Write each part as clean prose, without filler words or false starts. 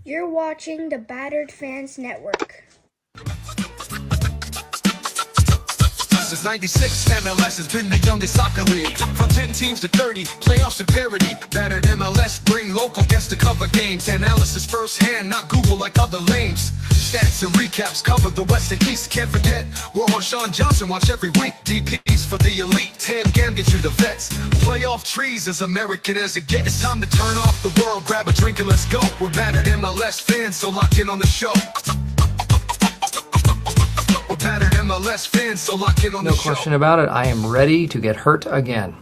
You're watching the Battered Fans Network. Since 96, MLS has been the youngest soccer league. From 10 teams to 30, playoffs to parity. Battered MLS bring local guests to cover games. Analysis firsthand, not Google like other lames. Stats and recaps cover the West and East. Can't forget, we're on Sean Johnson, watch every week. DPs for the elite, 10 can get you the vets. Playoff trees as American as it gets. It's time to turn off the world, grab a drink and let's go. We're Battered MLS fans, so lock in on the show. Battered MLS fans, so lock in on the show. No question about it. I am ready to get hurt again.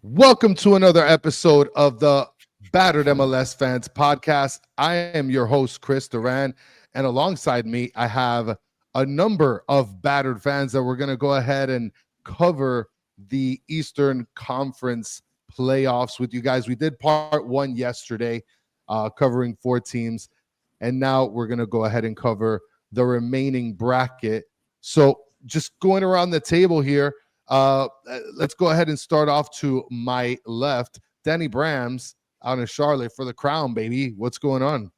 Welcome to another episode of the Battered MLS Fans Podcast. I am your host, Chris Duran, and alongside me, I have a number of battered fans that we're going to go ahead and cover the Eastern Conference playoffs with you guys. We did part one yesterday, covering 4 teams, and now we're going to go ahead and cover the remaining bracket. So just going around the table here, let's go ahead and start off to my left. Danny Brams out in Charlotte for the Crown, baby. What's going on?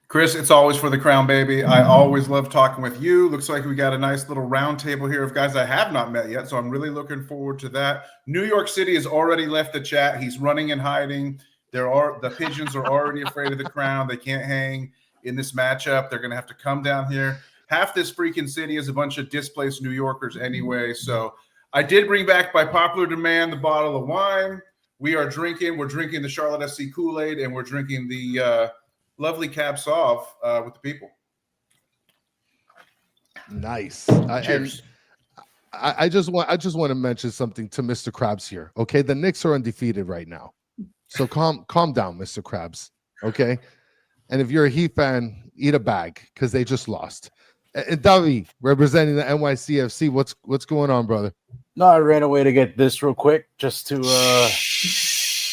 Chris, it's always for the Crown, baby. I always love talking with you. Looks like we got a nice little round table here of guys I have not met yet, so I'm really looking forward to that. New York City has already left the chat. He's running and hiding. The pigeons are already afraid of the Crown. They can't hang in this matchup. They're going to have to come down here. Half this freaking city is a bunch of displaced New Yorkers anyway. So I did bring back by popular demand the bottle of wine. We're drinking the Charlotte FC Kool-Aid, and we're drinking the lovely Cab Sauv with the people. Nice. Cheers. I just want to mention something to Mr. Krabs here. Okay, the Knicks are undefeated right now. So calm down, Mr. Krabs. Okay. And if you're a Heat fan, eat a bag because they just lost. And Davi, representing the NYCFC, what's going on, brother? No, I ran away to get this real quick just to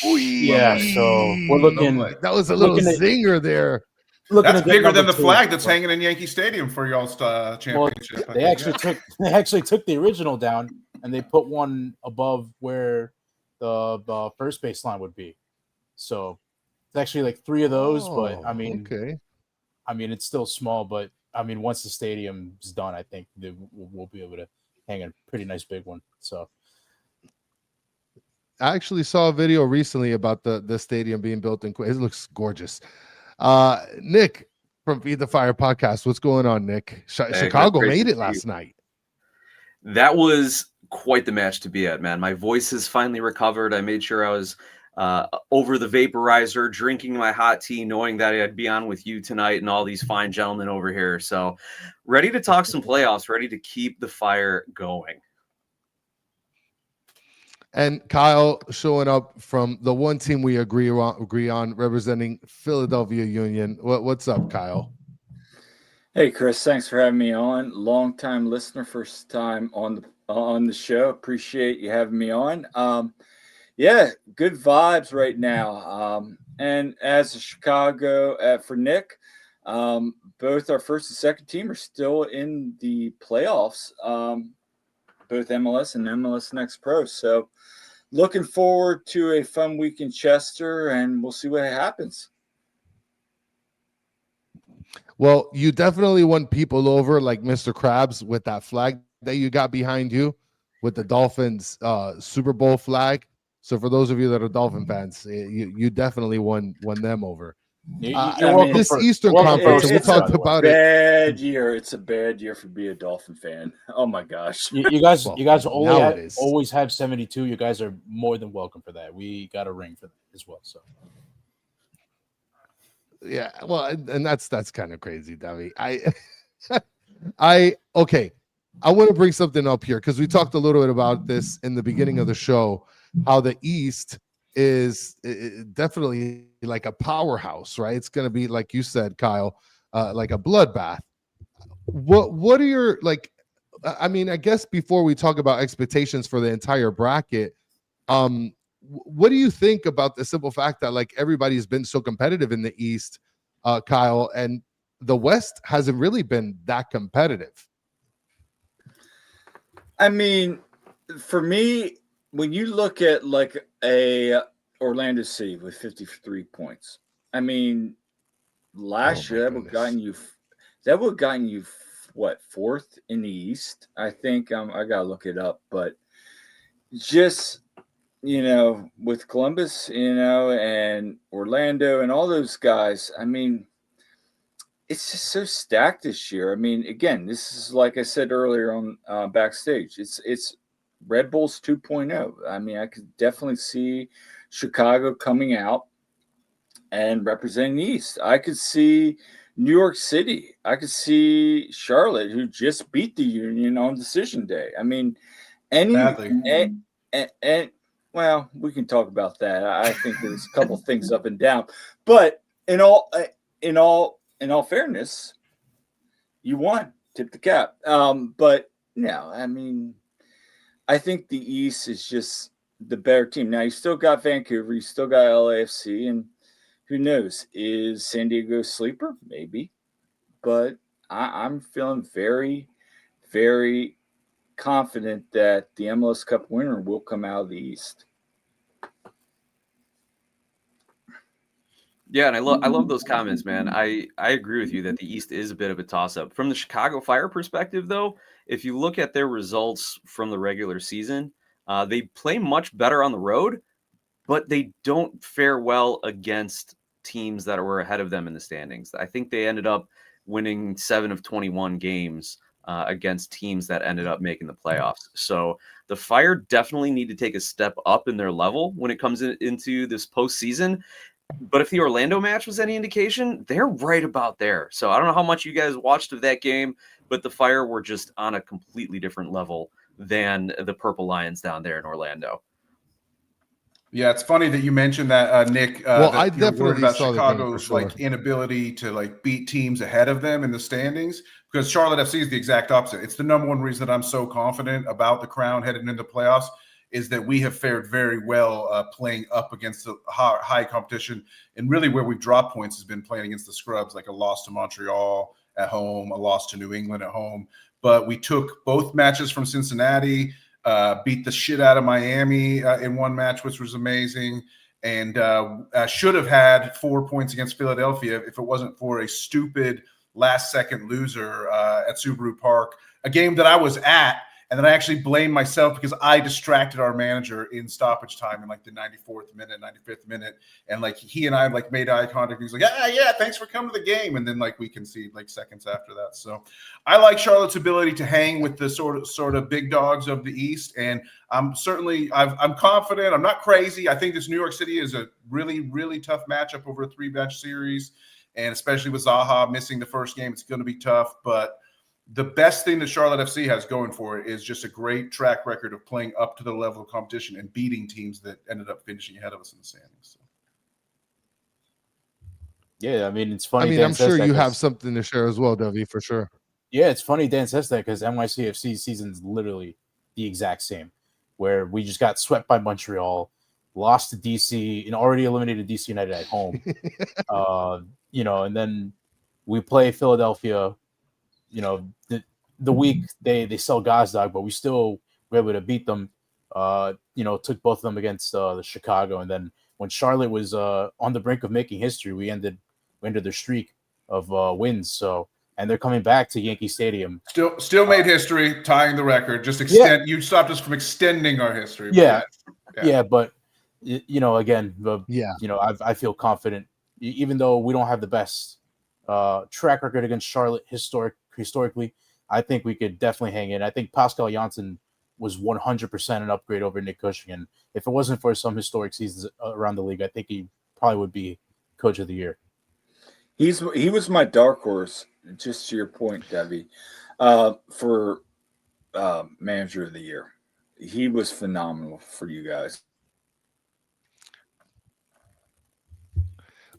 yeah, so we're looking. That was a little zinger there. That's bigger than the flag that's hanging in Yankee Stadium for y'all's championship. Well, they actually took the original down and they put one above where the first baseline would be. So it's actually like 3 of those, but I mean, okay. I mean, it's still small, but I mean, once the stadium's done, I think we'll be able to hang a pretty nice big one. So I actually saw a video recently about the stadium being built in. It looks gorgeous. Nick from Feed the Fire podcast. What's going on, Nick? Chicago made it last night. That was quite the match to be at, man. My voice has finally recovered. I made sure I was over the vaporizer, drinking my hot tea, knowing that I'd be on with you tonight and all these fine gentlemen over here. So ready to talk some playoffs, ready to keep the fire going. And Kyle showing up from the one team we agree on, representing Philadelphia Union. What's up, Kyle? Hey, Chris. Thanks for having me on. Long-time listener, first time on the show. Appreciate you having me on. Yeah, good vibes right now. And as a Chicago for Nick, both our first and second team are still in the playoffs. Both MLS and MLS Next Pro. So looking forward to a fun week in Chester, and we'll see what happens. Well, you definitely won people over like Mr. Krabs with that flag that you got behind you with the Dolphins Super Bowl flag. So for those of you that are Dolphin fans, you definitely won them over. This Eastern Conference, we talked about it. Bad year. It's a bad year for being a Dolphin fan. Oh my gosh. You guys always have 72. You guys are more than welcome for that. We got a ring for that as well. So yeah, well, and that's kind of crazy, Davi. I want to bring something up here because we talked a little bit about this in the beginning of the show, how the East is definitely like a powerhouse, right? It's going to be, like you said, Kyle, like a bloodbath. What are your, like, I mean, I guess before we talk about expectations for the entire bracket, what do you think about the simple fact that like everybody's been so competitive in the East, Kyle, and the West hasn't really been that competitive? I mean, for me, when you look at like a Orlando City with 53 points, I mean, last year that would have gotten you. That would have gotten you what, fourth in the East? I think I gotta look it up, but just with Columbus, and Orlando and all those guys. I mean, it's just so stacked this year. I mean, again, this is like I said earlier on backstage. It's Red Bulls 2.0. I mean, I could definitely see Chicago coming out and representing the East. I could see New York City. I could see Charlotte, who just beat the Union on decision day. I mean, and well, we can talk about that. I think there's a couple things up and down, but in all fairness, you won. Tip the cap. But no, I mean, I think the East is just the better team. Now you still got Vancouver, you still got LAFC, and who knows? Is San Diego a sleeper? Maybe, but I'm feeling very, very confident that the MLS Cup winner will come out of the East. Yeah, and I love those comments, man. I agree with you that the East is a bit of a toss-up. From the Chicago Fire perspective, though, if you look at their results from the regular season, they play much better on the road, but they don't fare well against teams that were ahead of them in the standings. I think they ended up winning 7 of 21 games against teams that ended up making the playoffs. So the Fire definitely need to take a step up in their level when it comes into this postseason. But if the Orlando match was any indication, they're right about there. So I don't know how much you guys watched of that game, but the Fire were just on a completely different level than the Purple Lions down there in Orlando. Yeah, it's funny that you mentioned that, Nick. Well, that I you're worried definitely about saw the game for Chicago's sure. Inability to beat teams ahead of them in the standings, because Charlotte FC is the exact opposite. It's the number one reason that I'm so confident about the Crown heading into the playoffs is that we have fared very well playing up against the high competition, and really where we've dropped points has been playing against the scrubs, like a loss to Montreal at home, a loss to New England at home. But we took both matches from Cincinnati. Beat the shit out of Miami in one match, which was amazing, and should have had 4 points against Philadelphia if it wasn't for a stupid last-second loser at Subaru Park, a game that I was at, and then I actually blamed myself because I distracted our manager in stoppage time in the 94th minute, 95th minute, and he and I made eye contact. He was like, yeah, thanks for coming to the game, and then we concede seconds after that. So I like Charlotte's ability to hang with the sort of big dogs of the East, and I'm confident. I'm not crazy. I think this New York City is a really, really tough matchup over a 3-match series, and especially with Zaha missing the first game, it's going to be tough, but the best thing that Charlotte FC has going for it is just a great track record of playing up to the level of competition and beating teams that ended up finishing ahead of us in the standings. So. Yeah, I mean, it's funny. I mean, I'm sure you have something to share as well, Devi, for sure. Yeah, it's funny Dan says that because NYCFC season is literally the exact same, where we just got swept by Montreal, lost to DC, and already eliminated DC United at home. And then we play Philadelphia. The week they sell Gazdag, but we still were able to beat them. Took both of them against the Chicago, and then when Charlotte was on the brink of making history, we ended their streak of wins. So, and they're coming back to Yankee Stadium. Still made history, tying the record. Just extend. Yeah. You stopped us from extending our history. But but again, I feel confident, even though we don't have the best track record against Charlotte historically. I think we could definitely hang in. I think Pascal Janssen was 100% an upgrade over Nick Cushing, and if it wasn't for some historic seasons around the league, I think he probably would be Coach of the Year. He was my dark horse, just to your point, Debbie, for Manager of the Year. He was phenomenal for you guys.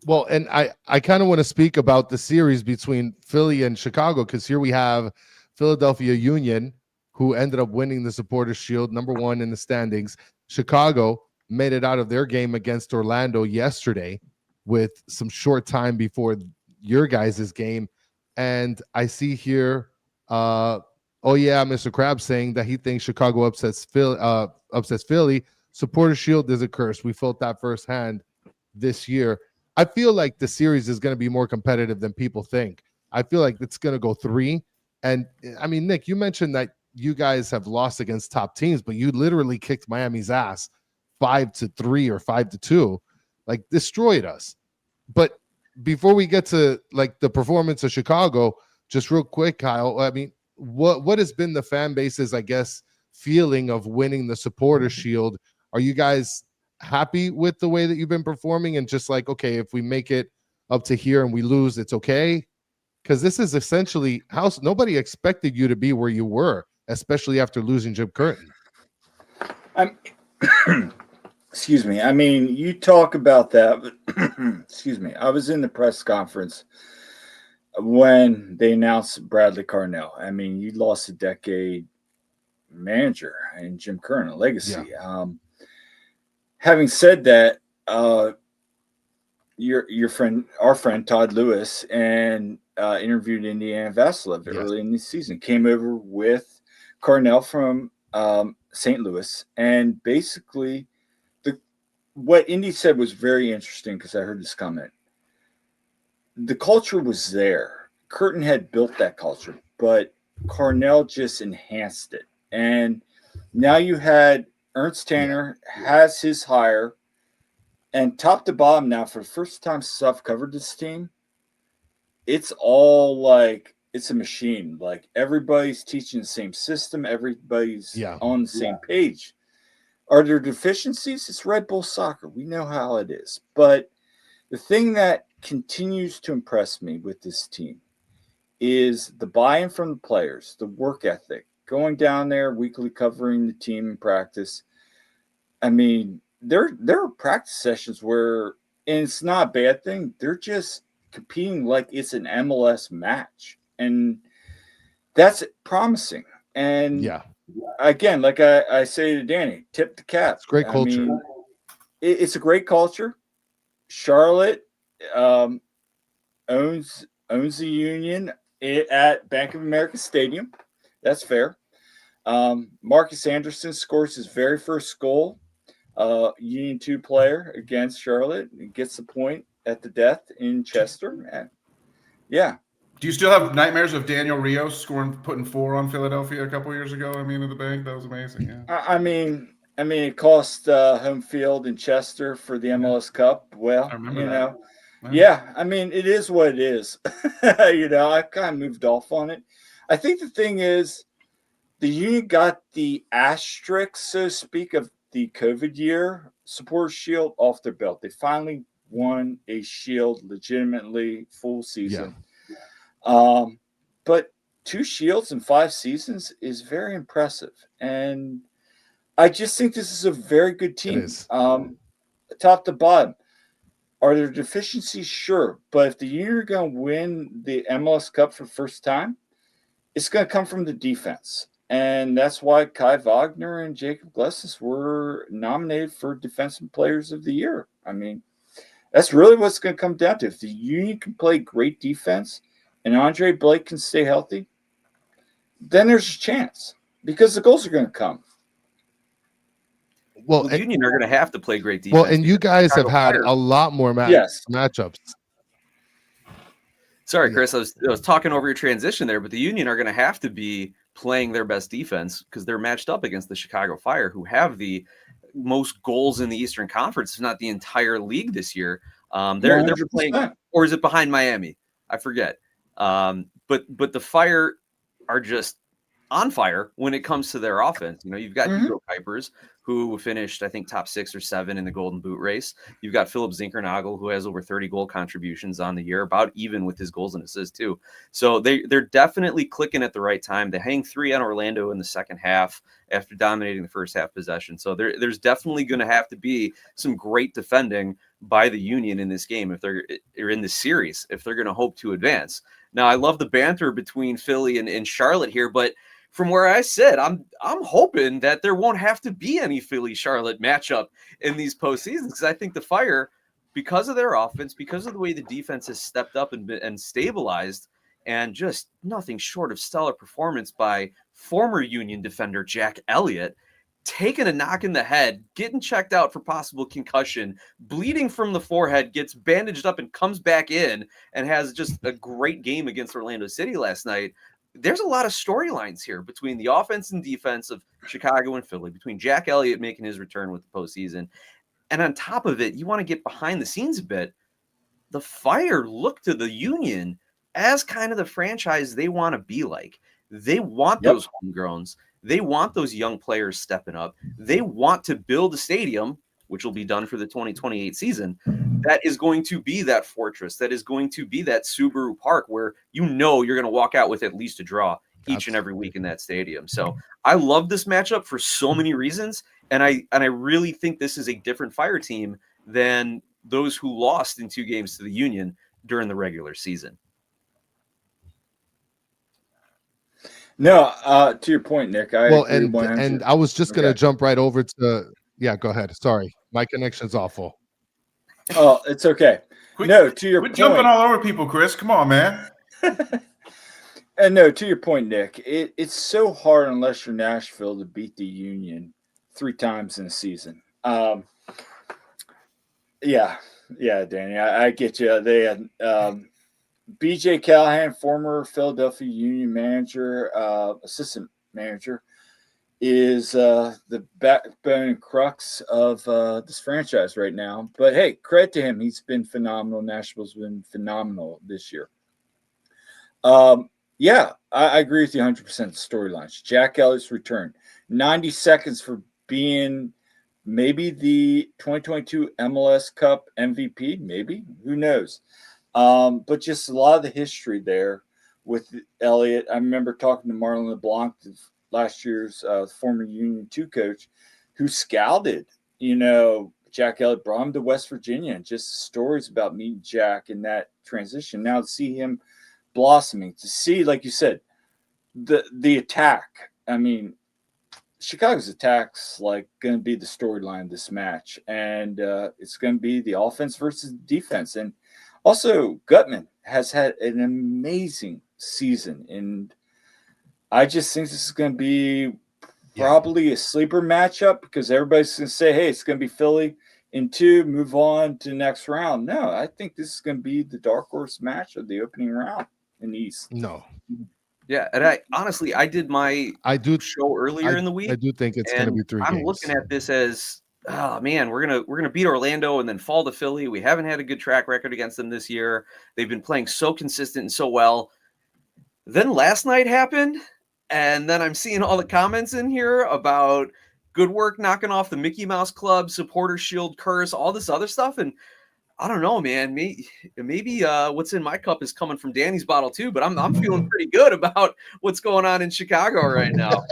Well, and I kind of want to speak about the series between Philly and Chicago, because here we have Philadelphia Union, who ended up winning the Supporters' Shield, number 1 in the standings. Chicago made it out of their game against Orlando yesterday with some short time before your guys' game. And I see here, Mr. Krabs saying that he thinks Chicago upsets Philly. Supporters' Shield is a curse. We felt that firsthand this year. I feel like the series is going to be more competitive than people think. I feel like it's going to go 3. And I mean, Nick, you mentioned that you guys have lost against top teams, but you literally kicked Miami's ass 5-3 or 5-2, like destroyed us. But before we get to like the performance of Chicago, just real quick, Kyle, I mean, what has been the fan base's, I guess, feeling of winning the Supporter Shield? Are you guys happy with the way that you've been performing, and just like, okay, if we make it up to here and we lose, it's okay? Because this is essentially house. Nobody expected you to be where you were, especially after losing Jim Curtin. Excuse me. I mean, you talk about that, but excuse me. I was in the press conference when they announced Bradley Carnell. I mean, you lost a decade manager and Jim Curtin, a legacy. Yeah. Having said that, your friend, our friend Todd Lewis, and interviewed Indiana Vasiliev early in the season, came over with Carnell from St. Louis, and basically what Indy said was very interesting, because I heard this comment. The culture was there. Curtin had built that culture, but Carnell just enhanced it. And now you had Ernst Tanner has his hire, and top to bottom now, for the first time since I've covered this team, it's all like it's a machine. Like everybody's teaching the same system. Everybody's on the same page. Are there deficiencies? It's Red Bull soccer. We know how it is. But the thing that continues to impress me with this team is the buy-in from the players, the work ethic, going down there weekly, covering the team in practice. I mean, there are practice sessions where, and it's not a bad thing, they're just competing like it's an MLS match. And that's promising. And again, like I say to Danny, tip the cap. It's great culture. I mean, it's a great culture. Charlotte owns the Union at Bank of America Stadium. That's fair. Marcus Anderson scores his very first goal, Union 2 player against Charlotte, and gets the point at the death in Chester. And Do you still have nightmares of Daniel Rios putting 4 on Philadelphia a couple years ago? I mean, at the bank, that was amazing. Yeah. I mean, it cost home field in Chester for the MLS Cup. Well, I mean, it is what it is. I kind of moved off on it. I think the thing is, the Union got the asterisk, so to speak, of the COVID year Supporter Shield off their belt. They finally won a Shield legitimately full season. But 2 Shields in 5 seasons is very impressive. And I just think this is a very good team. Top to bottom. Are there deficiencies? Sure. But if the Union are going to win the MLS Cup for the first time, it's going to come from the defense. And that's why Kai Wagner and Jacob Glesnes were nominated for Defensive Players of the Year. I mean, that's really what's going to come down to. If the Union can play great defense and Andre Blake can stay healthy, then there's a chance, because the goals are going to come. Well, the Union are going to have to play great defense. Well, and you guys have had a lot more matchups. Sorry, Chris, I was talking over your transition there, but the Union are going to have to be playing their best defense, because they're matched up against the Chicago Fire, who have the most goals in the Eastern Conference, if not the entire league this year. They're playing, or is it behind Miami? I forget. But the Fire are just on fire when it comes to their offense. You've got Hugo Kuipers, who finished, I think, top 6 or 7 in the Golden Boot race. You've got Philip Zinkernagel, who has over 30 goal contributions on the year, about even with his goals and assists too. So they're definitely clicking at the right time. They hang 3 on Orlando in the second half after dominating the first half possession. So there's definitely going to have to be some great defending by the Union in this game, if they're in this series, if they're going to hope to advance. Now, I love the banter between Philly and Charlotte here, but from where I sit, I'm hoping that there won't have to be any Philly-Charlotte matchup in these postseasons, because I think the Fire, because of their offense, because of the way the defense has stepped up and stabilized, and just nothing short of stellar performance by former Union defender Jack Elliott, taking a knock in the head, getting checked out for possible concussion, bleeding from the forehead, gets bandaged up and comes back in and has just a great game against Orlando City last night. There's a lot of storylines here between the offense and defense of Chicago and Philly, between Jack Elliott making his return with the postseason. And on top of it, you want to get behind the scenes a bit. The Fire look to the Union as kind of the franchise they want to be like. They want those homegrowns. They want those young players stepping up. They want to build a stadium, which will be done for the 2028 season, that is going to be that fortress, that is going to be that Subaru Park where you're going to walk out with at least a draw each and every week in that stadium. So I love this matchup for so many reasons, and I really think this is a different Fire team than those who lost in 2 games to the Union during the regular season. No, to your point, Nick. And I was just going to jump right over to go ahead. Sorry, my connection's awful. Oh, it's okay. To your point, jumping all over people, Chris. Come on, man. And no, to your point, Nick. It's so hard unless you're Nashville to beat the Union 3 times in a season. Yeah, Danny, I get you. They had B.J. Callahan, former Philadelphia Union manager, assistant manager, is the backbone and crux of this franchise right now. But hey, credit to him. He's been phenomenal. Nashville's been phenomenal this year. I agree with you 100% storylines. Jack Elliott's return. 90 seconds for being maybe the 2022 MLS Cup MVP, maybe. Who knows? But just a lot of the history there with Elliott. I remember talking to Marlon LeBlanc, last year's former Union 2 coach, who scouted, Jack Elliott, brought him to West Virginia, and just stories about meeting Jack and that transition. Now to see him blossoming, to see, like you said, the attack. I mean, Chicago's attack's like going to be the storyline of this match, and it's going to be the offense versus defense. And also, Gutman has had an amazing season, and I just think this is going to be probably a sleeper matchup because everybody's going to say, hey, it's going to be Philly in 2, move on to the next round. No, I think this is going to be the dark horse match of the opening round in the East. No. Yeah, and I did my show earlier in the week. I do think it's going to be 3 games. I'm looking at this as, oh man, we're gonna beat Orlando and then fall to Philly. We haven't had a good track record against them this year. They've been playing so consistent and so well. Then last night happened, and then I'm seeing all the comments in here about good work knocking off the Mickey Mouse Club, supporter shield curse, all this other stuff, and I don't know, man. Maybe what's in my cup is coming from Danny's bottle too. But I'm feeling pretty good about what's going on in Chicago right now.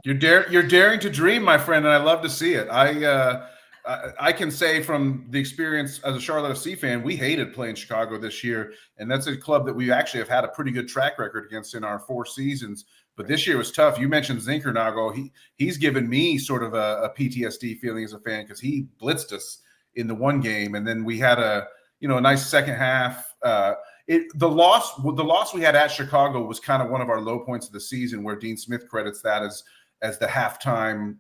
You're daring to dream, my friend, and I love to see it. I can say from the experience as a Charlotte FC fan, we hated playing Chicago this year, and that's a club that we actually have had a pretty good track record against in our 4 seasons. But this year was tough. You mentioned Zinkernagle. He's given me sort of a PTSD feeling as a fan because he blitzed us in the 1 game, and then we had a nice second half. The loss we had at Chicago was kind of one of our low points of the season, where Dean Smith credits that as the halftime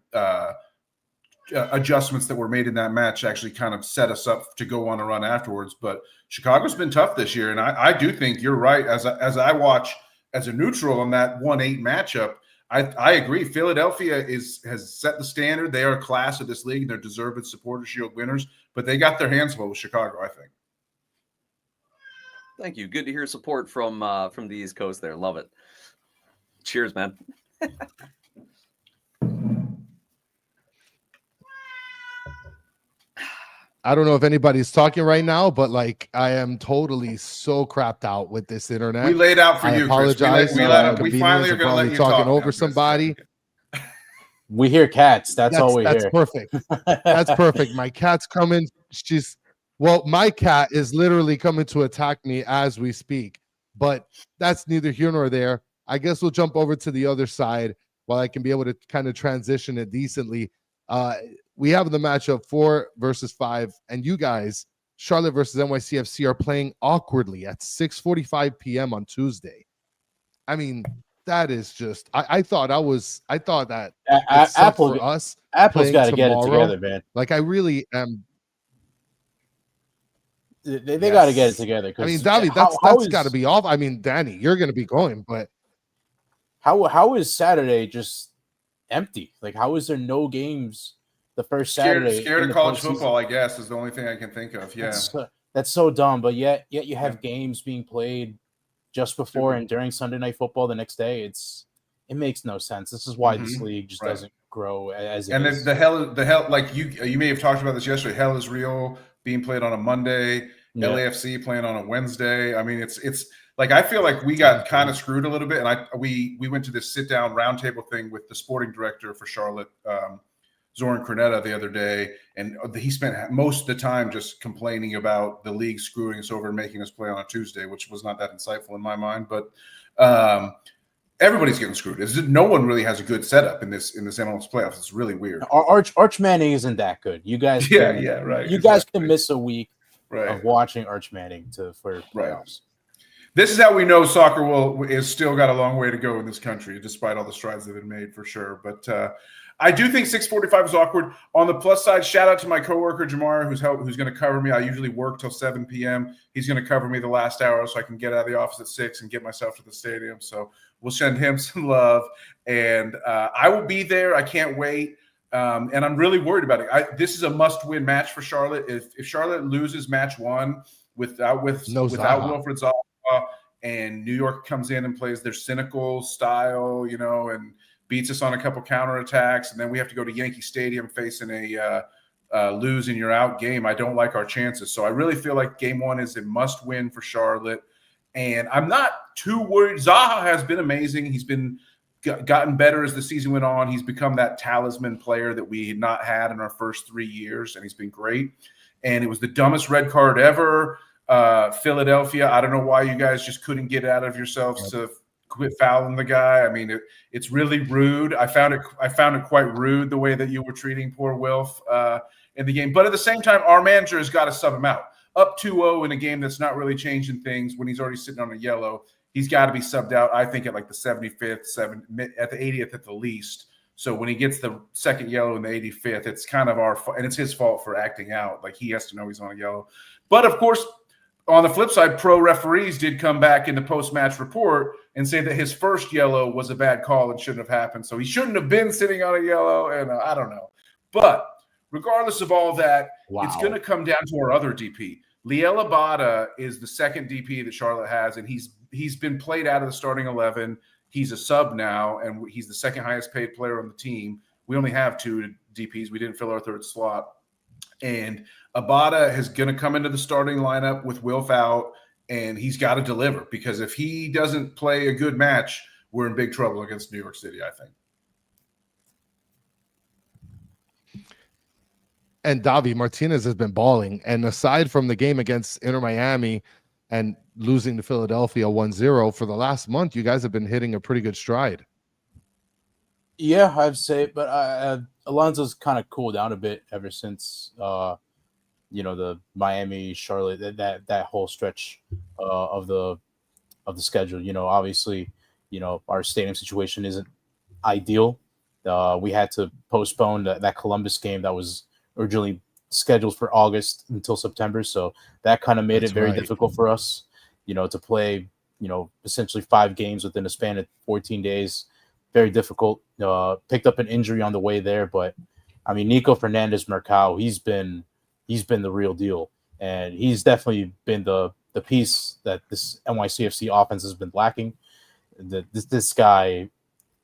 adjustments that were made in that match actually kind of set us up to go on a run afterwards. But Chicago's been tough this year, and I do think you're right. As I watch as a neutral on that 1-8 matchup, I agree. Philadelphia has set the standard. They are a class of this league. They're deserved Supporter Shield winners, but they got their hands full with Chicago, I think. Thank you. Good to hear support from the East Coast there. Love it. Cheers, man. I don't know if anybody's talking right now, but I am totally so crapped out with this internet. We laid out for I you. apologize. We finally are going to let you talking talk over somebody. We hear cats. That's all we hear. That's perfect. That's perfect. My cat's coming. My cat is literally coming to attack me as we speak, but that's neither here nor there. I guess we'll jump over to the other side while I can be able to kind of transition it decently. We have the matchup 4 versus 5, and you guys, Charlotte versus NYCFC, are playing awkwardly at 6:45 p.m. on Tuesday. I mean, that is just. I thought that A- it sucked Apple, for us. Apple's playing got to get it tomorrow. together, man. Like I really am. They got to get it Yes. together. I mean, 'cause Davi, that's got to be off. I mean, Danny, you're going to be going, but how is Saturday just empty? Like, how is there no games the first Saturday? Scared in of the college postseason? football, I guess, is the only thing I can think of. Yeah. That's so dumb. But yet you have games being played just before and during Sunday Night Football the next day. It makes no sense. This is why this league just doesn't grow as it and is. the hell, like you may have talked about this yesterday. Hell is real being played on a Monday. Yeah. LAFC playing on a Wednesday. I mean, it's like I feel like we got kind of screwed a little bit, and we went to this sit down roundtable thing with the sporting director for Charlotte, Zoran Cornetta, the other day, and he spent most of the time just complaining about the league screwing us over and making us play on a Tuesday, which was not that insightful in my mind. But everybody's getting screwed. No one really has a good setup in this MLS playoffs. It's really weird. Arch Manning isn't that good. You guys, right. You guys can miss a week right. of watching Arch Manning for playoffs. Right. This is how we know soccer is still got a long way to go in this country, despite all the strides that have been made, for sure. But I do think 6:45 is awkward. On the plus side, shout out to my coworker Jamar, who's going to cover me. I usually work till 7 p.m. He's going to cover me the last hour so I can get out of the office at 6 and get myself to the stadium. So we'll send him some love, and I will be there. I can't wait. And I'm really worried about it. This is a must-win match for Charlotte. If Charlotte loses match one without Wilfried Zaha, and New York comes in and plays their cynical style, and beats us on a couple counterattacks, and then we have to go to Yankee Stadium facing a lose and you're out game, I don't like our chances. So I really feel like game one is a must-win for Charlotte, and I'm not too worried. Zaha has been amazing. He's been gotten better as the season went on. He's become that talisman player that we had not had in our first 3 years, and he's been great. And it was the dumbest red card ever. Philadelphia, I don't know why you guys just couldn't get out of yourselves to quit fouling the guy. I mean, it's really rude. I found it quite rude the way that you were treating poor Wilf in the game. But at the same time, our manager has got to sub him out. Up 2-0 in a game that's not really changing things when he's already sitting on a yellow. He's got to be subbed out, I think, at like the 75th, at the 80th at the least. So when he gets the second yellow in the 85th, it's kind of our fault, and it's his fault for acting out. Like, he has to know he's on a yellow. But, of course, on the flip side, pro referees did come back in the post-match report and say that his first yellow was a bad call and shouldn't have happened. So he shouldn't have been sitting on a yellow, and I don't know. But regardless of all that, It's going to come down to our other DP. Liel Abada is the second DP that Charlotte has, and he's been played out of the starting 11. He's a sub now, and he's the second highest paid player on the team. We only have 2 DPs. We didn't fill our third slot. And Abada is going to come into the starting lineup with Wilf out, and he's got to deliver, because if he doesn't play a good match, we're in big trouble against New York City, I think. And Davi Martinez has been balling. And aside from the game against Inter Miami and losing to Philadelphia 1-0 for the last month, you guys have been hitting a pretty good stride. Yeah, I'd say, but Alonso's kind of cooled down a bit ever since the Miami, Charlotte, that whole stretch of the schedule. Obviously, our stadium situation isn't ideal. We had to postpone that Columbus game that was originally scheduled for August until September, so that kind of made it very difficult for us, to play, essentially 5 games within a span of 14 days. Very difficult. Picked up an injury on the way there, but I mean, Nico Fernandez Mercado, he's been the real deal, and he's definitely been the piece that this NYCFC offense has been lacking. This guy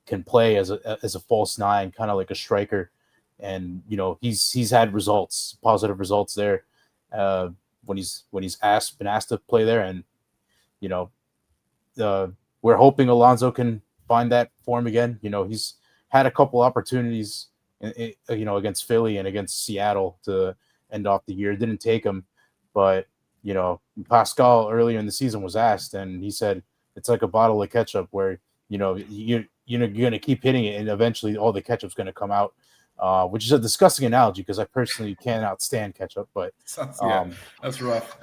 can play as a false 9, kind of like a striker, and he's had positive results there when he's been asked to play there, and we're hoping Alonso can find that form again. He's had a couple opportunities, against Philly and against Seattle to end off the year. Didn't take him, but Pascal earlier in the season was asked, and he said it's like a bottle of ketchup, where you're going to keep hitting it, and eventually all the ketchup's going to come out. Which is a disgusting analogy, because I personally cannot stand ketchup. But that's rough.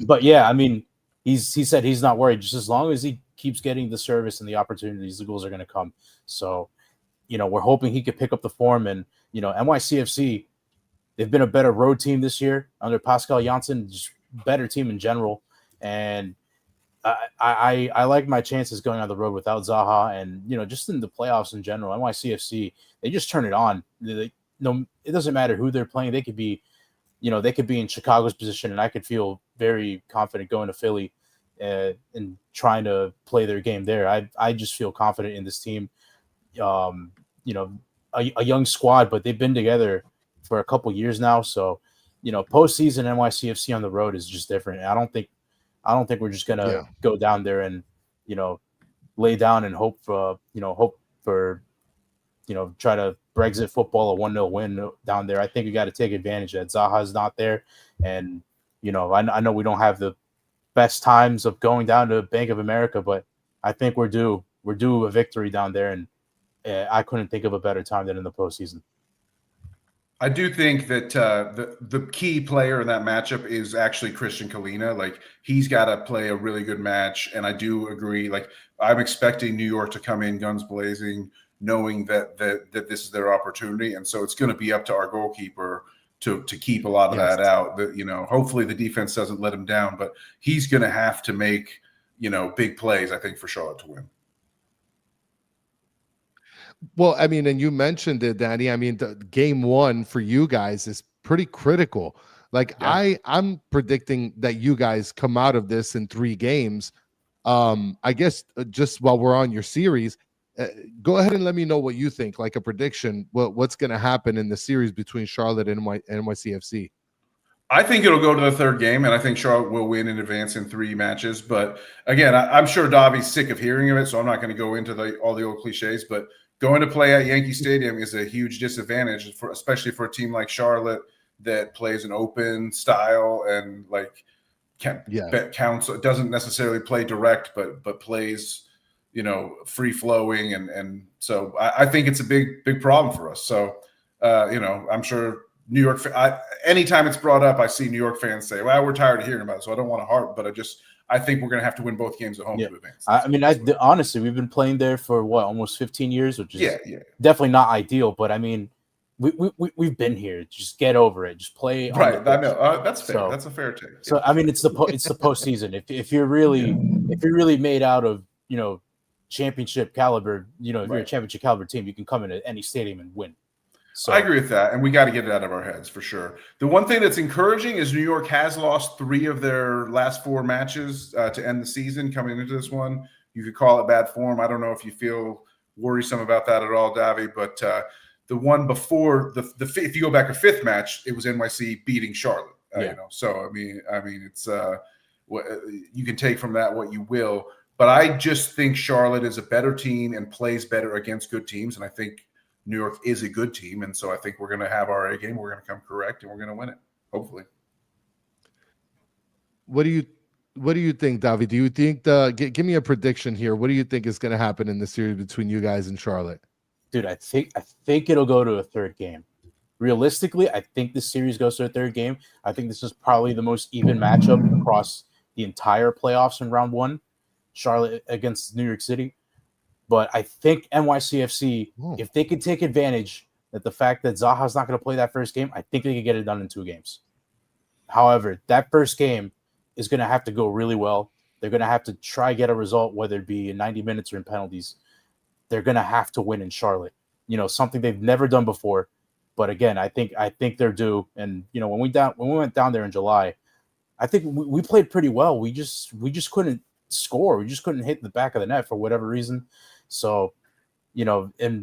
But yeah, I mean, he said he's not worried, just as long as he keeps getting the service and the opportunities, the goals are going to come. So, we're hoping he could pick up the form. And, NYCFC, they've been a better road team this year under Pascal Janssen, just better team in general. And I like my chances going on the road without Zaha, and just in the playoffs in general. NYCFC, they just turn it on. No, it doesn't matter who they're playing. They could be, they could be in Chicago's position, and I could feel very confident going to Philly and trying to play their game there. I just feel confident in this team. A young squad, but they've been together for a couple years now. So, postseason NYCFC on the road is just different. I don't think we're just gonna go down there and lay down and hope for try to Brexit football a 1-0 win down there. I think we got to take advantage that Zaha's not there, and I know we don't have the best times of going down to Bank of America, but I think we're due a victory down there, and I couldn't think of a better time than in the postseason. I do think that the key player in that matchup is actually Christian Kalina. Like, he's got to play a really good match, and I do agree. Like, I'm expecting New York to come in guns blazing, knowing that this is their opportunity, and so it's going to be up to our goalkeeper to keep a lot of that out. Hopefully the defense doesn't let him down, but he's going to have to make big plays, I think, for Charlotte to win. Well, I mean, and you mentioned it, Danny. I mean, the game one for you guys is pretty critical. Like, I'm predicting that you guys come out of this in 3 games. I guess just while we're on your series, go ahead and let me know what you think, like a prediction, what's going to happen in the series between Charlotte and NYCFC. I think it'll go to the 3rd game, and I think Charlotte will win in advance in 3 matches. But again, I'm sure Davi's sick of hearing of it, so I'm not going to go into all the old cliches. But going to play at Yankee Stadium is a huge disadvantage, especially for a team like Charlotte that plays an open style and counts. It doesn't necessarily play direct, but plays free flowing, and so I think it's a big problem for us. So I'm sure New York. Anytime it's brought up, I see New York fans say, "Well, we're tired of hearing about it," so I don't want to harp, but I think we're going to have to win both games at home to advance. I mean, honestly, we've been playing there for almost 15 years, which is definitely not ideal. But I mean, we've been here. Just get over it. Just play. Right. I know. That's fair. That's a fair take. So I mean, it's the postseason. If you're really made out of championship caliber, if you're a championship caliber team, you can come into any stadium and win. So I agree with that, and we got to get it out of our heads for sure. The one thing that's encouraging is New York has lost 3 of their last 4 matches to end the season coming into this one. You could call it bad form. I don't know if you feel worrisome about that at all, Davi, but the one before if you go back a 5th match, it was NYC beating Charlotte. So I mean, it's you can take from that what you will, but I just think Charlotte is a better team and plays better against good teams, and I think New York is a good team, and so I think we're going to have our A game. We're going to come correct, and we're going to win it, hopefully. What do you think, Davi? Do you think give me a prediction here? What do you think is going to happen in the series between you guys and Charlotte? Dude, I think it'll go to a 3rd game. Realistically, I think this series goes to a 3rd game. I think this is probably the most even matchup across the entire playoffs in round 1, Charlotte against New York City. But I think NYCFC, if they could take advantage that the fact that Zaha's not going to play that 1st game, I think they could get it done in 2 games. However, that 1st game is going to have to go really well. They're going to have to try get a result, whether it be in 90 minutes or in penalties. They're going to have to win in Charlotte. Something they've never done before. But again, I think they're due. And when we went down there in July, I think we played pretty well. We just couldn't score. We just couldn't hit the back of the net for whatever reason. So, the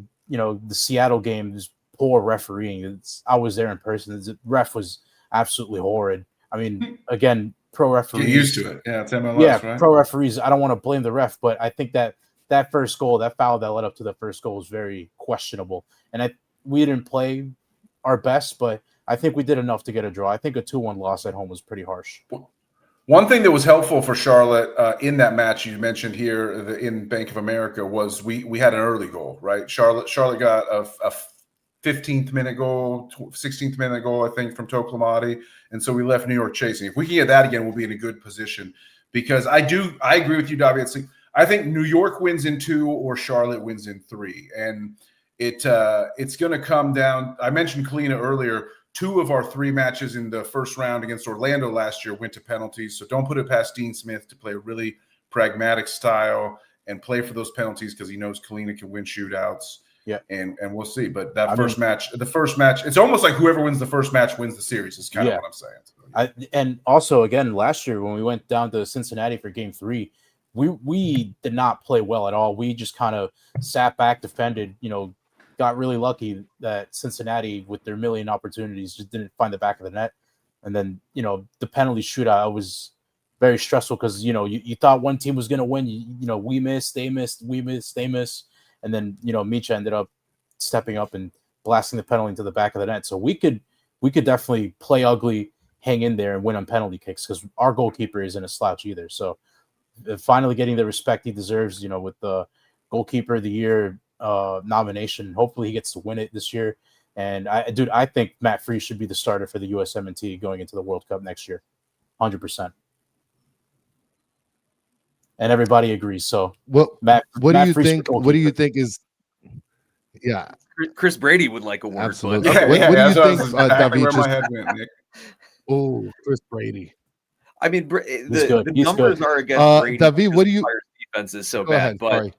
Seattle game is poor refereeing. I was there in person. The ref was absolutely horrid. I mean, again, pro referees. Get used to it. Yeah, it's MLS, right? Pro referees. I don't want to blame the ref, but I think that 1st goal, that foul that led up to the 1st goal was very questionable. And we didn't play our best, but I think we did enough to get a draw. I think a 2-1 loss at home was pretty harsh. One thing that was helpful for Charlotte in that match you mentioned here in Bank of America was we had an early goal, right? Charlotte got a 15th minute goal, 16th minute goal, I think, from Toklamati, and so we left New York chasing. If we can get that again, we'll be in a good position. Because I agree with you, Davi. I think New York wins in 2 or Charlotte wins in 3. And it's going to come down. I mentioned Kalina earlier. 2 of our 3 matches in the first round against Orlando last year went to penalties. So don't put it past Dean Smith to play a really pragmatic style and play for those penalties because he knows Kalina can win shootouts. Yeah. And we'll see. But the first match, it's almost like whoever wins the first match wins the series is kind of what I'm saying. And also, again, last year when we went down to Cincinnati for game 3, we did not play well at all. We just kind of sat back, defended, got really lucky that Cincinnati, with their million opportunities, just didn't find the back of the net. And then, the penalty shootout was very stressful because, you thought one team was going to win. We missed, they missed, we missed, they missed. And then, Micha ended up stepping up and blasting the penalty into the back of the net. So we could definitely play ugly, hang in there, and win on penalty kicks because our goalkeeper isn't a slouch either. So finally getting the respect he deserves, with the goalkeeper of the year nomination. Hopefully he gets to win it this year. And I think Matt Freese should be the starter for the USMNT going into the World Cup next year. 100%. And everybody agrees. So what do you think is Chris Brady would like a word. Absolutely. But... What do you think, exactly David? where my head went, Nick. Oh, Chris Brady. I mean, the numbers are against Brady. David, what do you? Defense is so Go bad, ahead, but sorry.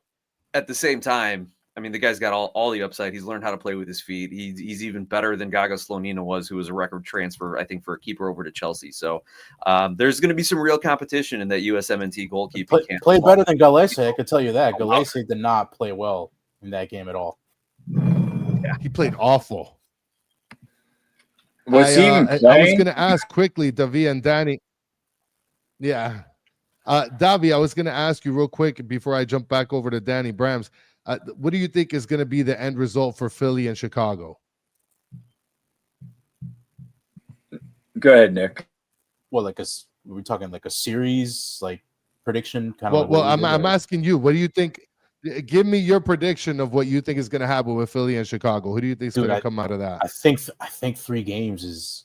At the same time, I mean, the guy's got all the upside. He's learned how to play with his feet. He's even better than Gaga Slonina was, who was a record transfer, I think, for a keeper over to Chelsea. So there's going to be some real competition in that USMNT goalkeeping camp. Play better than Galese, I can tell you that. Galese did not play well in that game at all. Yeah, he played awful. Was he even playing? I was going to ask quickly, Davi and Danny. Yeah. Davi, I was going to ask you real quick before I jump back over to Danny Brams. What do you think is going to be the end result for Philly and Chicago? Go ahead, Nick. Well, we're talking like a series, like prediction kind of. Well, well, I'm asking you. What do you think? Give me your prediction of what you think is going to happen with Philly and Chicago. Who do you think is going to come out of that? I think 3 games is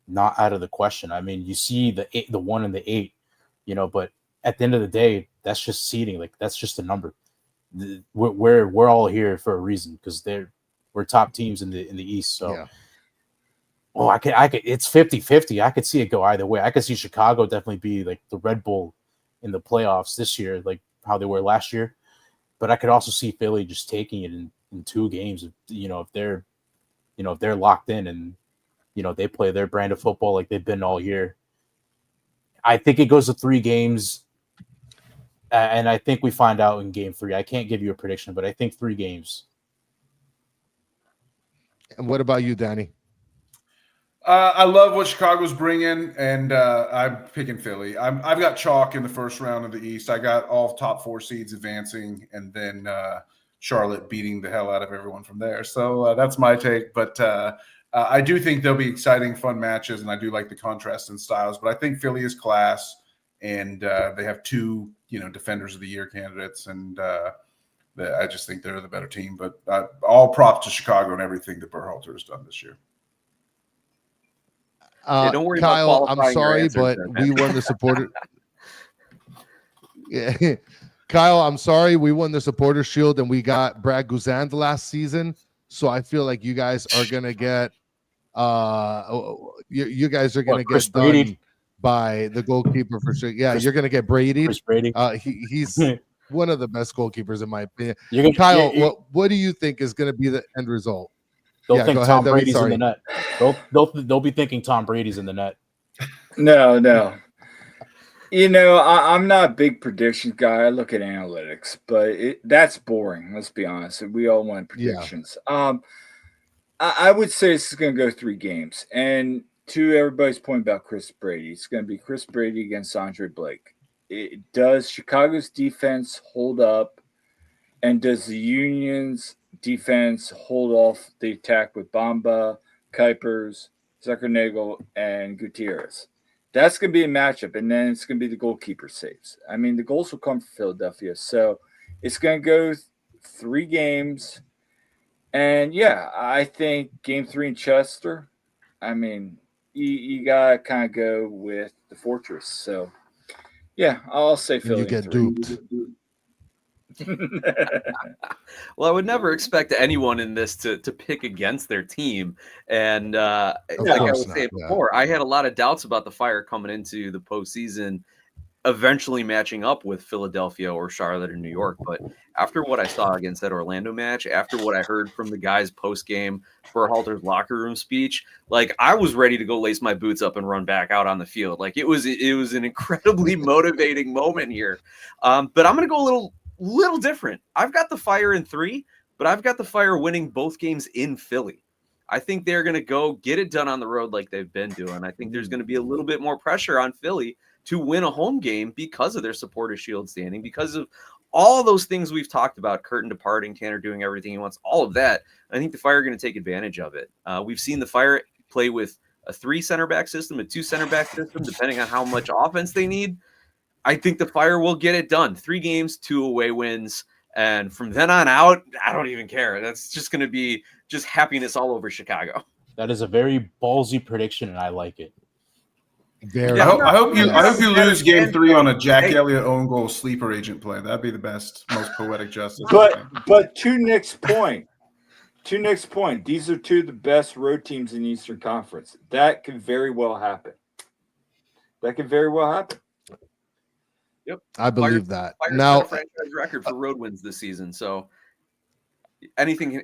not out of the question. I mean, you see the 1 and the 8, but at the end of the day, that's just seeding. Like that's just a number. We're all here for a reason because we're top teams in the East. So, yeah. I could. It's 50-50. I could see it go either way. I could see Chicago definitely be like the Red Bull in the playoffs this year, like how they were last year. But I could also see Philly just taking it in 2 games. If they're locked in and they play their brand of football like they've been all year. I think it goes to 3 games, and I think we find out in game 3. I can't give you a prediction, but I think 3 games. And what about you, Danny? I love what Chicago's bringing, and I'm picking Philly. I've got chalk in the first round of the East. I got all top 4 seeds advancing, and then Charlotte beating the hell out of everyone from there. So that's my take. But I do think there'll be exciting, fun matches, and I do like the contrast in styles. But I think Philly is class, and they have 2, defenders of the year candidates, and I just think they're the better team. But all props to Chicago and everything that Berhalter has done this year. Don't worry Kyle, about I'm sorry, but we won the supporter. Yeah. Kyle, I'm sorry. We won the supporter shield and we got Brad Guzan last season. So I feel like you guys are going to get you guys are going to get done by the goalkeeper for sure. Yeah, you're going to get Brady. Chris Brady. He's one of the best goalkeepers in my opinion. Kyle, what do you think is going to be the end result? They'll think Tom Brady's in the net. They'll be thinking Tom Brady's in the net. No. I'm not a big prediction guy. I look at analytics, but that's boring. Let's be honest. We all want predictions. Yeah. I would say this is going to go 3 games. And to everybody's point about Chris Brady, it's going to be Chris Brady against Andre Blake. Does Chicago's defense hold up? And does the Union's defense hold off the attack with Bamba, Kuipers, Zuckernagel, and Gutierrez? That's going to be a matchup, and then it's going to be the goalkeeper saves. I mean, the goals will come from Philadelphia, so it's going to go 3 games. And, yeah, I think game 3 in Chester, I mean, you got to kind of go with the Fortress. So, yeah, I'll say Philly. You get duped. Well, I would never expect anyone in this to pick against their team. And like I course was not, saying yeah. before, I had a lot of doubts about the Fire coming into the postseason, eventually matching up with Philadelphia or Charlotte or New York. But after what I saw against that Orlando match, after what I heard from the guys post game, Berhalter's locker room speech, like I was ready to go lace my boots up and run back out on the field. Like it was an incredibly motivating moment here. But I'm gonna go a little different. I've got the Fire in 3, but I've got the Fire winning both games in Philly. I think they're going to go get it done on the road like they've been doing. I think there's going to be a little bit more pressure on Philly to win a home game because of their supporter shield standing, because of all those things we've talked about, Curtin departing, Tanner doing everything he wants, all of that. I think the Fire are going to take advantage of it. We've seen the Fire play with a 3 center back system, a 2 center back system, depending on how much offense they need. I think the Fire will get it done. 3 games, 2 away wins. And from then on out, I don't even care. That's just going to be just happiness all over Chicago. That is a very ballsy prediction, and I like it. Very. Yeah, I hope you lose game fan, 3 on a Jack hey. Elliott own goal sleeper agent play. That'd be the best, most poetic justice. But to Nick's point, these are 2 of the best road teams in the Eastern Conference. That could very well happen. Yep, I believe that. Fire's Now, got a franchise record for road wins this season. So anything,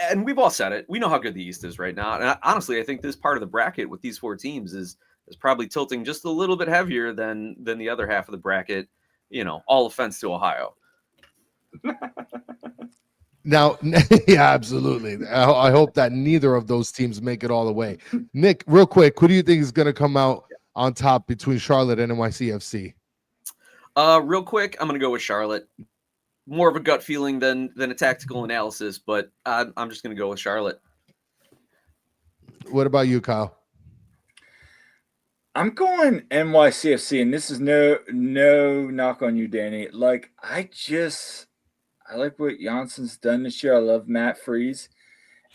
and we've all said it. We know how good the East is right now. And honestly, I think this part of the bracket with these 4 teams is probably tilting just a little bit heavier than the other half of the bracket. You know, all offense to Ohio. Now, yeah, absolutely. I hope that neither of those teams make it all the way. Nick, real quick, who do you think is going to come out on top between Charlotte and NYCFC? Real quick, I'm going to go with Charlotte. More of a gut feeling than a tactical analysis, but I'm just going to go with Charlotte. What about you, Kyle? I'm going NYCFC, and this is no knock on you, Danny. Like I like what Janssen's done this year. I love Matt Freeze,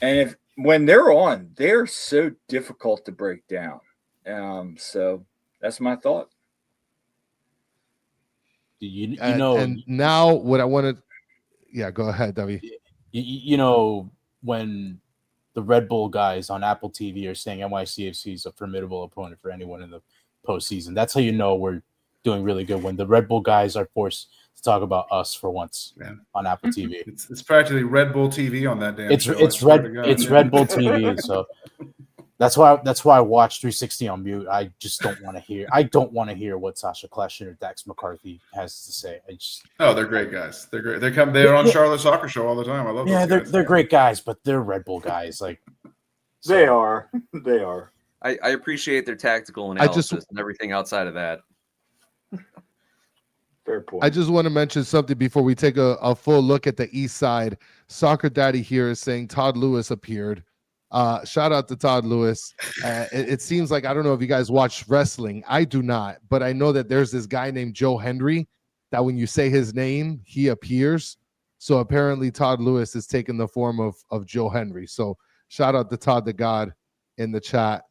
and when they're on, they're so difficult to break down. So that's my thought. You And, know, and now what I want to, yeah, go ahead, Debbie. you know, when the Red Bull guys on Apple TV are saying NYCFC is a formidable opponent for anyone in the postseason, that's how you know we're doing really good. When the Red Bull guys are forced to talk about us for once on Apple TV, it's practically Red Bull TV on that damn show. It's Red Bull TV. So that's why I watch 360 on mute. I just don't want to hear. I don't want to hear what Sasha Kleshin or Dax McCarthy has to say. They're great guys. They're great. They're on Charlotte Soccer Show all the time. I love. Yeah, those guys. they're great guys, but they're Red Bull guys. Like They are. I appreciate their tactical analysis and everything outside of that. Fair point. I just want to mention something before we take a full look at the East Side. Soccer Daddy here is saying Todd Lewis appeared. Shout out to Todd Lewis. It seems like, I don't know if you guys watch wrestling. I do not, but I know that there's this guy named Joe Hendry that when you say his name, he appears. So apparently Todd Lewis is taking the form of Joe Hendry. So shout out to Todd the God in the chat.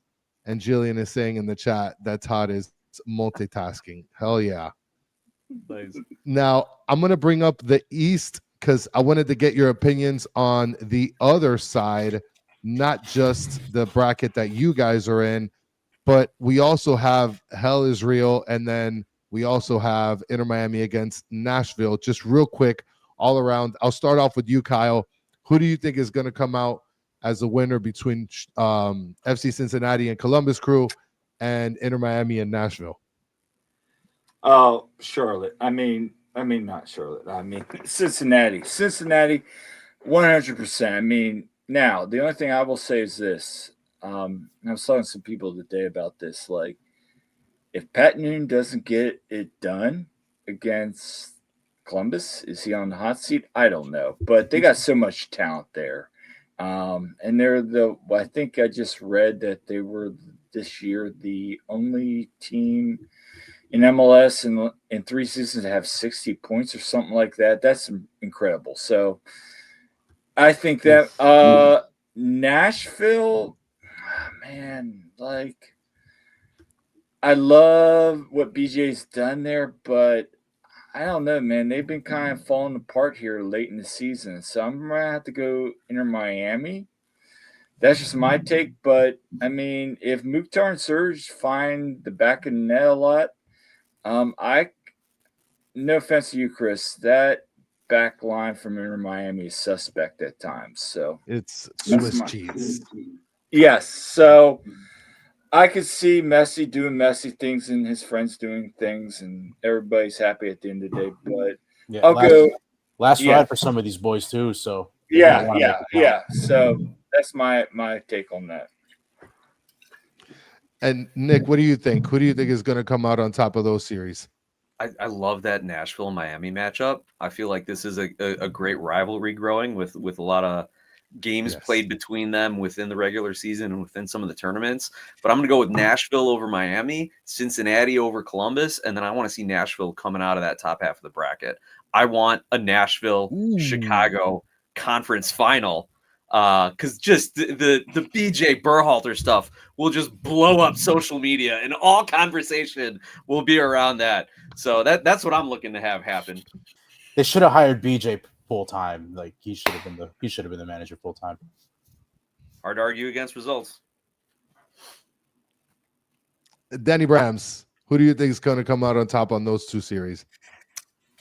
And Jillian is saying in the chat that Todd is multitasking. Hell yeah. Nice. Now, I'm going to bring up the East because I wanted to get your opinions on the other side, not just the bracket that you guys are in, but we also have Hell is Real, and then we also have Inter Miami against Nashville. Just real quick, all around. I'll start off with you, Kyle. Who do you think is going to come out as a winner between FC Cincinnati and Columbus Crew and Inter Miami and Nashville? Oh, Charlotte. I mean, not Charlotte. I mean, Cincinnati. 100%. I mean, now, the only thing I will say is this. I was talking to some people today about this. Like, if Pat Noonan doesn't get it done against Columbus, is he on the hot seat? I don't know. But they got so much talent there. And I think I just read that they were this year the only team in MLS in 3 seasons to have 60 points or something like that. That's incredible. So I think that Nashville, man, like I love what BJ's done there, but I don't know, man. They've been kind of falling apart here late in the season, so I'm gonna have to go Inter Miami. That's just my take, but I mean, if Mukhtar and Serge find the back of the net a lot, I no offense to you, Chris, that back line from Inter Miami is suspect at times. So It's that's Swiss my cheese. yes. So I could see Messi doing Messi things and his friends doing things, and everybody's happy at the end of the day. But Yeah, I'll go. last Yeah. ride for some of these boys too. So they're gonna Yeah, wanna yeah, make it count. yeah. So that's my take on that. And Nick, what do you think? Who do you think is going to come out on top of those series? I love that Nashville Miami matchup. I feel like this is a great rivalry growing with a lot of games Yes. played between them within the regular season and within some of the tournaments. But I'm going to go with Nashville over Miami, Cincinnati over Columbus, and then I want to see Nashville coming out of that top half of the bracket. I want a Nashville Chicago conference final. Because just the BJ Berhalter stuff will just blow up social media, and all conversation will be around that. So that's what I'm looking to have happen. They should have hired BJ full time. Like he should have been the manager full time. Hard to argue against results. Danny Brams, who do you think is going to come out on top on those two series?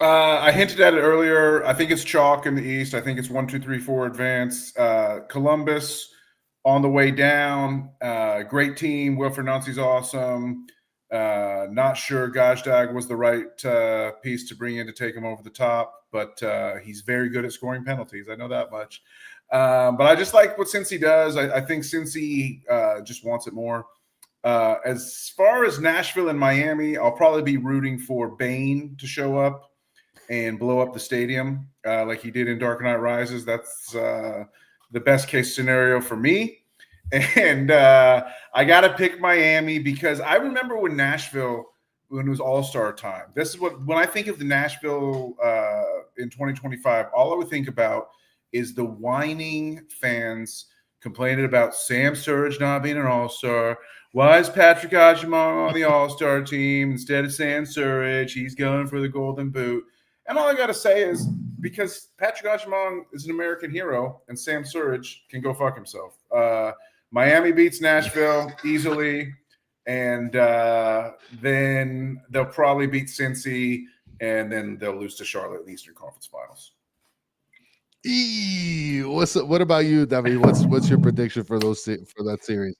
I hinted at it earlier. I think it's chalk in the East. I think it's 1, 2, 3, 4 advance. Columbus on the way down. Great team. Wilfred Nancy's awesome. Not sure Gajdag was the right piece to bring in to take him over the top, but he's very good at scoring penalties. I know that much. But I just like what Cincy does. I think Cincy just wants it more. As far as Nashville and Miami, I'll probably be rooting for Bane to show up and blow up the stadium like he did in Dark Knight Rises. That's the best case scenario for me. And I got to pick Miami because I remember when Nashville, when it was All-Star time. This is when I think of the Nashville in 2025, all I would think about is the whining fans complaining about Sam Surridge not being an All-Star. Why is Patrick Ajimong on the All-Star team instead of Sam Surridge? He's going for the Golden Boot. And all I got to say is because Patrick Ajimong is an American hero and Sam Surridge can go fuck himself. Miami beats Nashville easily, and then they'll probably beat Cincy, and then they'll lose to Charlotte in the Eastern Conference Finals. What about you, David? What's your prediction for that series?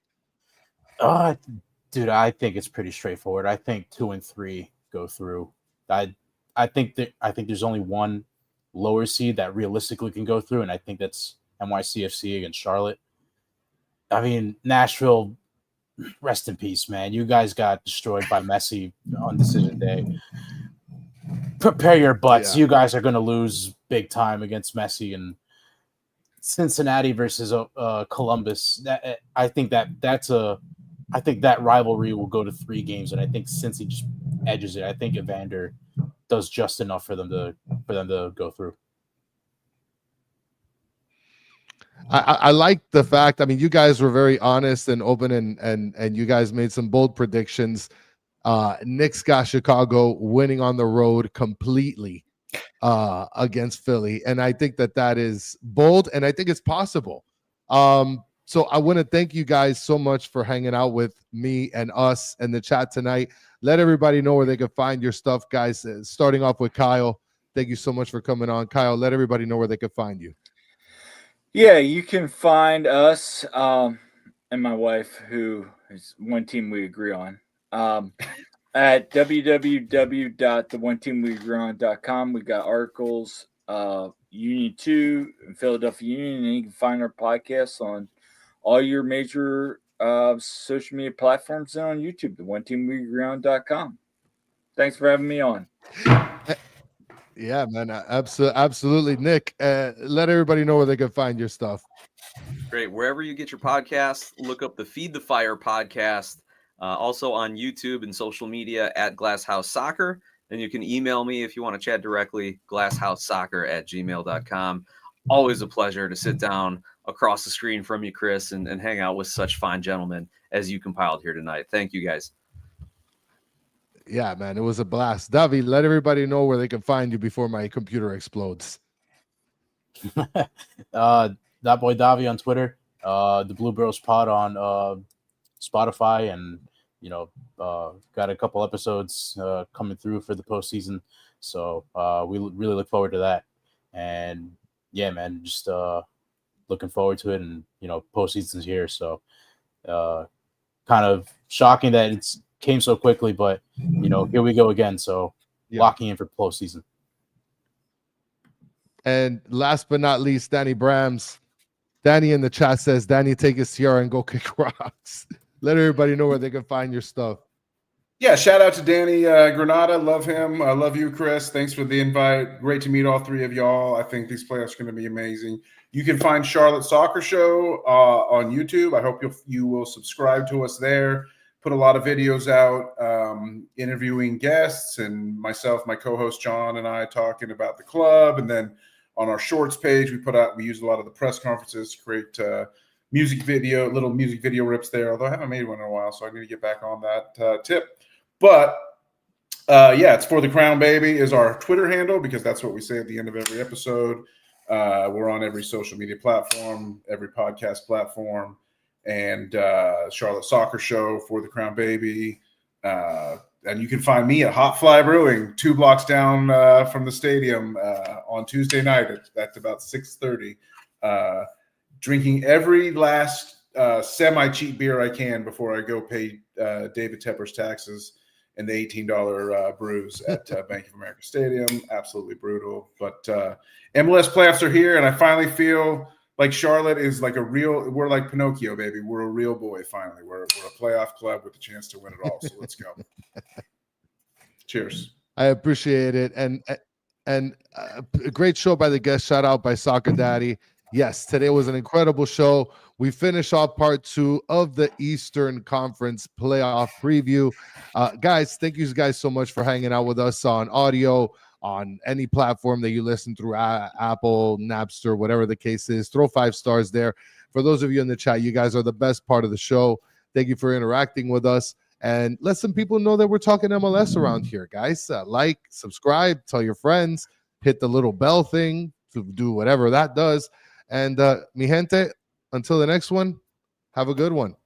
Dude, I think it's pretty straightforward. I think 2 and 3 go through. I think there's only one lower seed that realistically can go through, and I think that's NYCFC against Charlotte. I mean, Nashville, rest in peace, man. You guys got destroyed by Messi on decision day. Prepare your butts. Yeah. You guys are going to lose big time against Messi. And Cincinnati versus Columbus. I think that rivalry will go to 3 games, and I think Cincy just edges it. I think Evander does just enough for them to go through. I like the fact. I mean, you guys were very honest and open, and you guys made some bold predictions. Nick's got Chicago winning on the road completely against Philly, and I think that is bold, and I think it's possible. So I want to thank you guys so much for hanging out with me and us and the chat tonight. Let everybody know where they can find your stuff, guys. Starting off with Kyle. Thank you so much for coming on. Kyle, let everybody know where they can find you. Yeah, you can find us and my wife, who is One Team We Agree On, at www.theoneteamweagreeon.com. We got articles, Union 2 and Philadelphia Union, and you can find our podcasts on all your major social media platforms and on YouTube, theoneteamweagreeon.com. Thanks for having me on. Yeah, man, absolutely. Nick, let everybody know where they can find your stuff. Great. Wherever you get your podcasts, look up the Feed the Fire podcast. Also on YouTube and social media at Glasshouse Soccer. And you can email me if you want to chat directly, glasshouseSoccer@gmail.com. Always a pleasure to sit down across the screen from you, Chris, and hang out with such fine gentlemen as you compiled here tonight. Thank you, guys. Yeah, man, it was a blast. Davi, let everybody know where they can find you before my computer explodes. That boy Davi on Twitter, the Blue Bros Pod on Spotify, and got a couple episodes coming through for the postseason. So we really look forward to that. And yeah, man, just looking forward to it. And postseason's here, so kind of shocking that it's came so quickly, but here we go again. So locking in for postseason. And last but not least, Danny Brams. Danny in the chat says, Danny, take his tiara and go kick rocks. Let everybody know where they can find your stuff. Yeah, shout out to Danny Granada. Love him. I love you, Chris. Thanks for the invite. Great to meet all three of y'all. I think these playoffs are going to be amazing. You can find Charlotte Soccer Show on YouTube. I hope you will subscribe to us there. Put a lot of videos out, interviewing guests, and myself, my co-host John, and I talking about the club. And then on our shorts page, we use a lot of the press conferences to create little music video rips there. Although I haven't made one in a while, so I need to get back on that tip. But it's For the Crown Baby is our Twitter handle, because that's what we say at the end of every episode. We're on every social media platform, every podcast platform, and Charlotte Soccer Show, For the Crown Baby. And you can find me at Hot Fly Brewing, 2 blocks down from the stadium on Tuesday night at about 6:30, drinking every last semi-cheap beer I can before I go pay David Tepper's taxes and the $18 brews at Bank of America Stadium. Absolutely brutal. But MLS playoffs are here, and I finally feel like Charlotte is like we're like Pinocchio, baby. We're a real boy finally. We're a playoff club with a chance to win it all. So let's go. Cheers. I appreciate it. And a great show by the guest. Shout out by Soccer Daddy. Yes, today was an incredible show. We finish off part 2 of the Eastern Conference playoff preview. Guys, thank you guys so much for hanging out with us on audio, on any platform that you listen through, Apple, Napster, whatever the case is. Throw 5 stars there. For those of you in the chat, you guys are the best part of the show. Thank you for interacting with us. And let some people know that we're talking MLS around here, guys. Like, subscribe, tell your friends, hit the little bell thing to do whatever that does. And mi gente, until the next one, have a good one.